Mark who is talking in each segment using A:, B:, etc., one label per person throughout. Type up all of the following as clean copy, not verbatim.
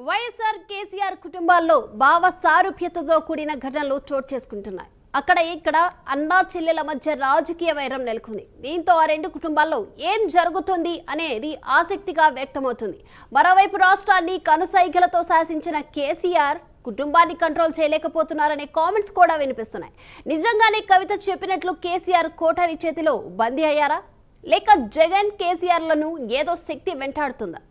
A: వైఎస్ఆర్ కేసీఆర్ కుటుంబాల్లో భావ సారూప్యతతో కూడిన ఘటనలు చోటు చేసుకుంటున్నాయి. అక్కడ ఇక్కడ అన్నా చెల్లెల మధ్య రాజకీయ వైరం నెలకొంది. దీంతో ఆ రెండు కుటుంబాల్లో ఏం జరుగుతుంది అనేది ఆసక్తిగా వ్యక్తమవుతుంది. మరోవైపు రాష్ట్రాన్ని కనుసైగలతో శాసించిన కేసీఆర్ కుటుంబాన్ని కంట్రోల్ చేయలేకపోతున్నారనే కామెంట్స్ కూడా వినిపిస్తున్నాయి. నిజంగానే కవిత చెప్పినట్లు కేసీఆర్ కోఠారి చేతిలో బందీ అయ్యారా, లేక జగన్ కేసీఆర్లను ఏదో శక్తి వెంటాడుతుందా?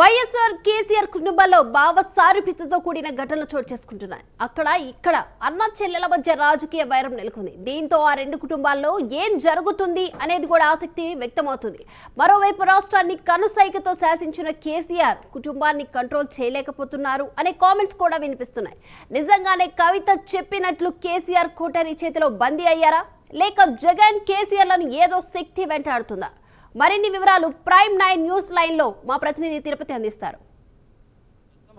A: వైఎస్ఆర్ కేసీఆర్ కుటుంబాల్లో భావ సారూప్యతతో కూడిన ఘటనలు చోటు చేసుకుంటున్నాయి. అక్కడ ఇక్కడ అన్న చెల్లెల మధ్య రాజకీయ వైరం నెలకొంది. దీంతో ఆ రెండు కుటుంబాల్లో ఏం జరుగుతుంది అనేది కూడా ఆసక్తి వ్యక్తమవుతుంది. మరోవైపు రాష్ట్రాన్ని కనుసైగతో శాసించిన కేసీఆర్ కుటుంబాన్ని కంట్రోల్ చేయలేకపోతున్నారు అనే కామెంట్స్ కూడా వినిపిస్తున్నాయి. నిజంగానే కవిత చెప్పినట్లు కేసీఆర్ కోటరీ చేతిలో బందీ అయ్యారా, లేక జగన్ కేసీఆర్లను ఏదో శక్తి వెంటాడుతుందా? మరిన్ని వివరాలు ప్రైమ్ 9 న్యూస్ లైన్ లో మా ప్రతినిధి తిరుపతి అందిస్తారు.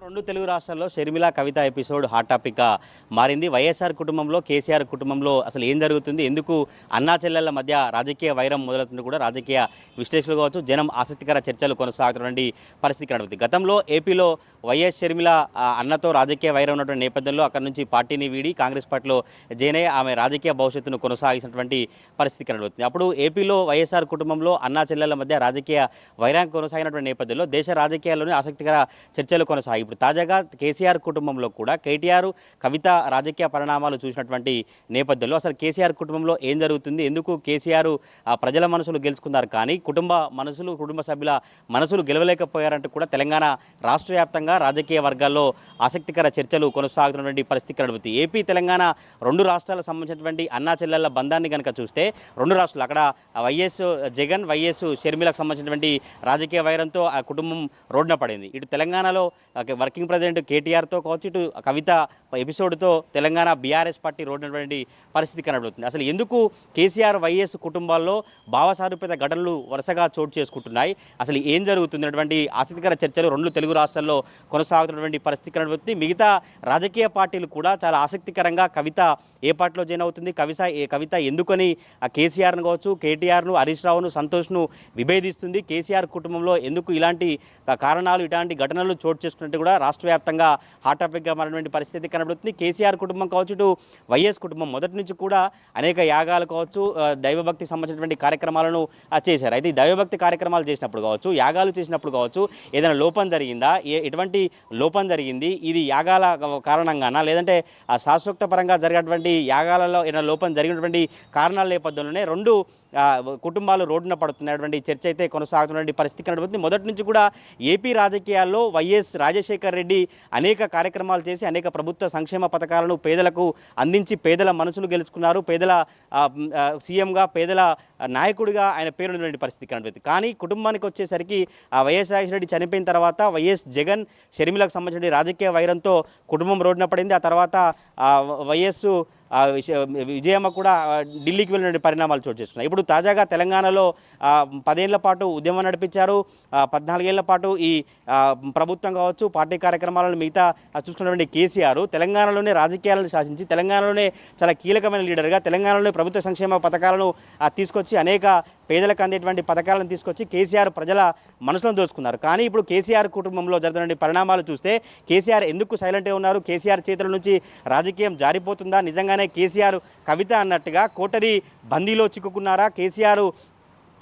B: రెండు తెలుగు రాష్ట్రాల్లో షర్మిల కవిత ఎపిసోడ్ హాట్ టాపిక్ గా మారింది. వైఎస్ఆర్ కుటుంబంలో కేసీఆర్ కుటుంబంలో అసలు ఏం జరుగుతుంది, ఎందుకు అన్నా చెల్లెళ్ల మధ్య రాజకీయ వైరం మొదలవుతుంది కూడా రాజకీయ విశ్లేషకులు కావచ్చు, జనం ఆసక్తికర చర్చలు కొనసాగుతున్నటువంటి పరిస్థితి కనబడుతుంది. గతంలో ఏపీలో వైఎస్ షర్మిల అన్నతో రాజకీయ వైరం ఉన్నటువంటి నేపథ్యంలో అక్కడి నుంచి పార్టీని వీడి కాంగ్రెస్ పార్టీలో జాయిన్ అయ్యి ఆమె రాజకీయ భవిష్యత్తును కొనసాగించినటువంటి పరిస్థితి కనబడుతుంది. అప్పుడు ఏపీలో వైఎస్ఆర్ కుటుంబంలో అన్నా చెల్లెళ్ల మధ్య రాజకీయ వైరం కొనసాగినటువంటి నేపథ్యంలో దేశ రాజకీయాల్లోనే ఆసక్తికర చర్చలు కొనసాగి ఇప్పుడు తాజాగా కేసీఆర్ కుటుంబంలో కూడా కేటీఆర్ కవిత రాజకీయ పరిణామాలు చూసినటువంటి నేపథ్యంలో అసలు కేసీఆర్ కుటుంబంలో ఏం జరుగుతుంది, ఎందుకు కేసీఆర్ ప్రజల మనసులు గెలుచుకున్నారు కానీ కుటుంబ సభ్యుల మనసులు గెలవలేకపోయారంటూ కూడా తెలంగాణ రాష్ట్ర వ్యాప్తంగా రాజకీయ వర్గాల్లో ఆసక్తికర చర్చలు కొనసాగుతున్నటువంటి పరిస్థితి కనబడుతుంది. ఏపీ తెలంగాణ రెండు రాష్ట్రాలకు సంబంధించినటువంటి అన్నా చెల్లెళ్ల బంధాన్ని కనుక చూస్తే రెండు రాష్ట్రాలు అక్కడ వైఎస్ జగన్ వైఎస్ షర్మిలకు సంబంధించినటువంటి రాజకీయ వైరంతో ఆ కుటుంబం రోడ్డున పడింది. ఇటు తెలంగాణలో వర్కింగ్ ప్రెసిడెంట్ కేటీఆర్తో కావచ్చు, ఇటు కవిత ఎపిసోడ్తో తెలంగాణ బీఆర్ఎస్ పార్టీ రోడ్డునటువంటి పరిస్థితి కనబడుతుంది. అసలు ఎందుకు కేసీఆర్ వైఎస్ కుటుంబాల్లో భావసారూప్యత ఘటనలు వరుసగా చోటు చేసుకుంటున్నాయి, అసలు ఏం జరుగుతున్నటువంటి ఆసక్తికర చర్చలు రెండు తెలుగు రాష్ట్రాల్లో కొనసాగుతున్నటువంటి పరిస్థితి కనబడుతుంది. మిగతా రాజకీయ పార్టీలు కూడా చాలా ఆసక్తికరంగా కవిత ఏ పార్టీలో జాయిన్ అవుతుంది, కవిత ఎందుకని కేసీఆర్ను కావచ్చు, కేటీఆర్ను, హరీష్ రావును, సంతోష్ను విభేదిస్తుంది, కేసీఆర్ కుటుంబంలో ఎందుకు ఇలాంటి కారణాలు ఇలాంటి ఘటనలు చోటు చేసుకున్నట్టు కూడా రాష్ట్ర వ్యాప్తంగా హాట్ టాపిక్గా మారినటువంటి పరిస్థితి కనబడుతుంది. కేసీఆర్ కుటుంబం కావచ్చు, ఇటు వైఎస్ కుటుంబం మొదటి నుంచి కూడా అనేక యాగాలు కావచ్చు, దైవభక్తికి సంబంధించినటువంటి కార్యక్రమాలను చేశారు. అయితే ఈ దైవభక్తి కార్యక్రమాలు చేసినప్పుడు కావచ్చు, యాగాలు చేసినప్పుడు కావచ్చు, ఏదైనా లోపం జరిగిందా, ఎటువంటి లోపం జరిగింది, ఇది యాగాల కారణంగానా లేదంటే శాస్త్రోక్త పరంగా జరిగినటువంటి యాగాలలో ఏదైనా లోపం జరిగినటువంటి కారణాల నేపథ్యంలోనే రెండు కుటుంబాలు రోడ్డున పడుతున్నటువంటి చర్చ అయితే కొనసాగుతున్నటువంటి పరిస్థితి కనబడుతుంది. మొదటి నుంచి కూడా ఏపీ రాజకీయాల్లో వైఎస్ రాజశేఖర్ రెడ్డి అనేక కార్యక్రమాలు చేసి అనేక ప్రభుత్వ సంక్షేమ పథకాలను పేదలకు అందించి పేదల మనసులు గెలుచుకున్నారు. పేదల సీఎంగా పేదల నాయకుడిగా ఆయన పేరున్నటువంటి పరిస్థితి కనబడుతుంది. కానీ కుటుంబానికి వచ్చేసరికి వైఎస్ రాజశేఖర రెడ్డి చనిపోయిన తర్వాత వైఎస్ జగన్ షర్మిలకు సంబంధించిన రాజకీయ వైరంతో కుటుంబం రోడ్డున పడింది. ఆ తర్వాత వైఎస్ విజయమ్మ కూడా ఢిల్లీకి వెళ్ళిన పరిణామాలు చోటు చేసుకున్నాయి. ఇప్పుడు తాజాగా తెలంగాణలో 10 ఏళ్ల పాటు ఉద్యమం నడిపించారు. 14 ఏళ్ల పాటు ఈ ప్రభుత్వం కావచ్చు, పార్టీ కార్యక్రమాలను మిగతా చూసుకున్నటువంటి కేసీఆర్ తెలంగాణలోనే రాజకీయాలను శాసించి తెలంగాణలోనే చాలా కీలకమైన లీడర్గా తెలంగాణలోనే ప్రభుత్వ సంక్షేమ పథకాలను తీసుకొచ్చి అనేక పేదలకు అందేటువంటి పథకాలను తీసుకొచ్చి కేసీఆర్ ప్రజల మనసులను దోచుకున్నారు. కానీ ఇప్పుడు కేసీఆర్ కుటుంబంలో జరుగుతున్న పరిణామాలు చూస్తే కేసీఆర్ ఎందుకు సైలెంట్గా ఉన్నారు? కేసీఆర్ చేతుల నుంచి రాజకీయం జారిపోతుందా? నిజంగానే కేసీఆర్ కవిత అన్నట్టుగా కోటరీ బందీలో చిక్కుకున్నారా? కేసీఆర్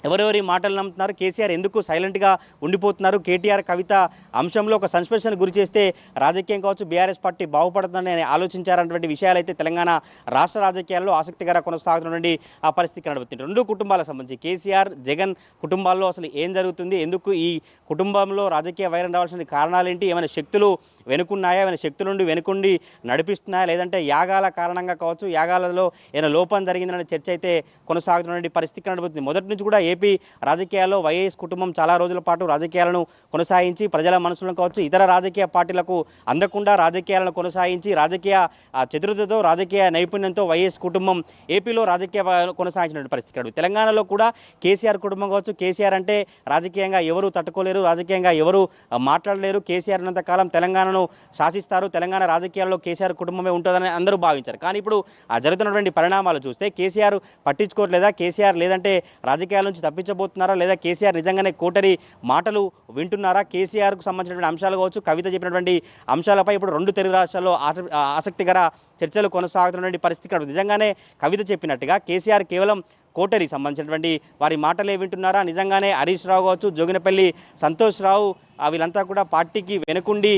B: ఎవరెవరి మాటలు నమ్ముతున్నారు? కేసీఆర్ ఎందుకు సైలెంట్గా ఉండిపోతున్నారు? కేటీఆర్ కవిత అంశంలో ఒక సస్పెన్షన్ గురి చేస్తే రాజకీయం కావచ్చు, బీఆర్ఎస్ పార్టీ బాగుపడుతుందని ఆలోచించారన్నటువంటి విషయాలు అయితే తెలంగాణ రాష్ట్ర రాజకీయాల్లో ఆసక్తికర కొనసాగుతున్నటువంటి ఆ పరిస్థితి కనబడుతుంది. రెండు కుటుంబాలకు సంబంధించి కేసీఆర్, జగన్ కుటుంబాల్లో అసలు ఏం జరుగుతుంది? ఎందుకు ఈ కుటుంబంలో రాజకీయ వైరం రావాల్సిన కారణాలేంటి? ఏమైనా శక్తులు వెనుకున్నాయా? ఏమైనా శక్తుల నుండి వెనుకుండి నడిపిస్తున్నాయా? లేదంటే యాగాల కారణంగా కావచ్చు, యాగాలలో ఏమైనా లోపం జరిగిందనే చర్చ అయితే కొనసాగుతున్నటువంటి పరిస్థితి కనబడుతుంది. మొదటి నుంచి కూడా ఏపీ రాజకీయాల్లో వైఎస్ కుటుంబం చాలా రోజుల పాటు రాజకీయాలను కొనసాగించి ప్రజల మనసులను కావచ్చు, ఇతర రాజకీయ పార్టీలకు అందకుండా రాజకీయాలను కొనసాగించి రాజకీయ చతురతతో, రాజకీయ నైపుణ్యంతో వైఎస్ కుటుంబం ఏపీలో రాజకీయ కొనసాగించిన పరిస్థితి. తెలంగాణలో కూడా కేసీఆర్ కుటుంబం కావచ్చు, కేసీఆర్ అంటే రాజకీయంగా ఎవరు తట్టుకోలేరు, రాజకీయంగా ఎవరు మాట్లాడలేరు, కేసీఆర్ ఉన్నంతకాలం తెలంగాణను శాసిస్తారు, తెలంగాణ రాజకీయాల్లో కేసీఆర్ కుటుంబమే ఉంటుందని అందరూ భావించారు. కానీ ఇప్పుడు జరుగుతున్నటువంటి పరిణామాలు చూస్తే కేసీఆర్ పట్టించుకోవట్లేదా? కేసీఆర్ లేదంటే రాజకీయాల నుంచి తప్పించబోతున్నారా? లేదా కేసీఆర్ నిజంగానే కోటరీ మాటలు వింటున్నారా? కేసీఆర్కు సంబంధించినటువంటి అంశాలు కావచ్చు, కవిత చెప్పినటువంటి అంశాలపై ఇప్పుడు రెండు తెలుగు రాష్ట్రాల్లో ఆసక్తికర చర్చలు కొనసాగుతున్నటువంటి పరిస్థితి. నిజంగానే కవిత చెప్పినట్టుగా కేసీఆర్ కేవలం కోటరీ సంబంధించినటువంటి వారి మాటలే వింటున్నారా? నిజంగానే హరీష్ రావు కావచ్చు, జోగినపల్లి సంతోష్ రావు వీళ్ళంతా కూడా పార్టీకి వెనుకుండి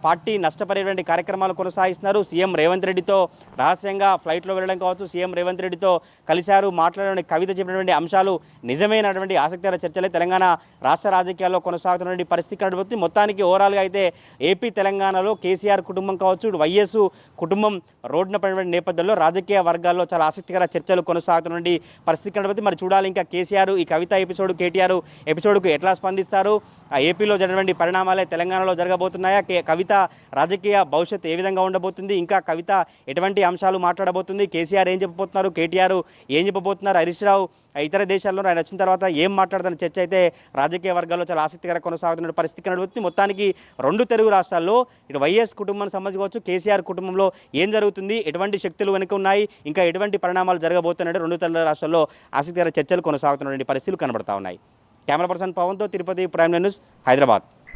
B: పార్టీ నష్టపడేటువంటి కార్యక్రమాలు కొనసాగిస్తున్నారు. సీఎం రేవంత్ రెడ్డితో రహస్యంగా ఫ్లైట్లో వెళ్ళడం కావచ్చు, సీఎం రేవంత్ రెడ్డితో కలిశారు, మాట్లాడే కవిత చెప్పినటువంటి అంశాలు నిజమైనటువంటి ఆసక్తికర చర్చలే తెలంగాణ రాష్ట్ర రాజకీయాల్లో కొనసాగుతున్నటువంటి పరిస్థితి కనబడుతుంది. మొత్తానికి ఓవరాల్గా అయితే ఏపీ తెలంగాణలో కేసీఆర్ కుటుంబం కావచ్చు, వైఎస్ కుటుంబం రోడ్డున పడినటువంటి నేపథ్యంలో రాజకీయ వర్గాల్లో చాలా ఆసక్తికర చర్చలు కొనసాగుతున్నటువంటి పరిస్థితి కనబడుతుంది. మరి చూడాలి ఇంకా కేసీఆర్ ఈ కవిత ఎపిసోడ్, కేటీఆర్ ఎపిసోడ్కు ఎట్లా స్పందిస్తారు? ఏపీలో జరిగినటువంటి పరిణామాలే తెలంగాణలో జరగబోతున్నాయా? కవిత రాజకీయ భవిష్యత్తు ఏ విధంగా ఉండబోతుంది? ఇంకా కవిత ఎటువంటి అంశాలు మాట్లాడబోతుంది? కేసీఆర్ ఏం చెప్పబోతున్నారు? కేటీఆర్ ఏం చెప్పబోతున్నారు? హరీష్ రావు ఇతర దేశాల్లో ఆయన వచ్చిన తర్వాత ఏం మాట్లాడుతున్న చర్చ అయితే రాజకీయ వర్గాల్లో చాలా ఆసక్తికర కొనసాగుతున్న పరిస్థితి కనబడుతుంది. మొత్తానికి రెండు తెలుగు రాష్ట్రాల్లో ఇటు వైఎస్ కుటుంబానికి సంబంధించి కేసీఆర్ కుటుంబంలో ఏం జరుగుతుంది, ఎటువంటి శక్తులు వెనుక ఉన్నాయి, ఇంకా ఎటువంటి పరిణామాలు జరగబోతున్నాయి, రెండు తెలుగు రాష్ట్రాల్లో ఆసక్తికర చర్చలు కొనసాగుతున్నటువంటి పరిస్థితులు కనబడతా ఉన్నాయి. కెమెరా పర్సన్ పవన్తో తిరుపతి, ప్రైమ్ న్యూస్, హైదరాబాద్.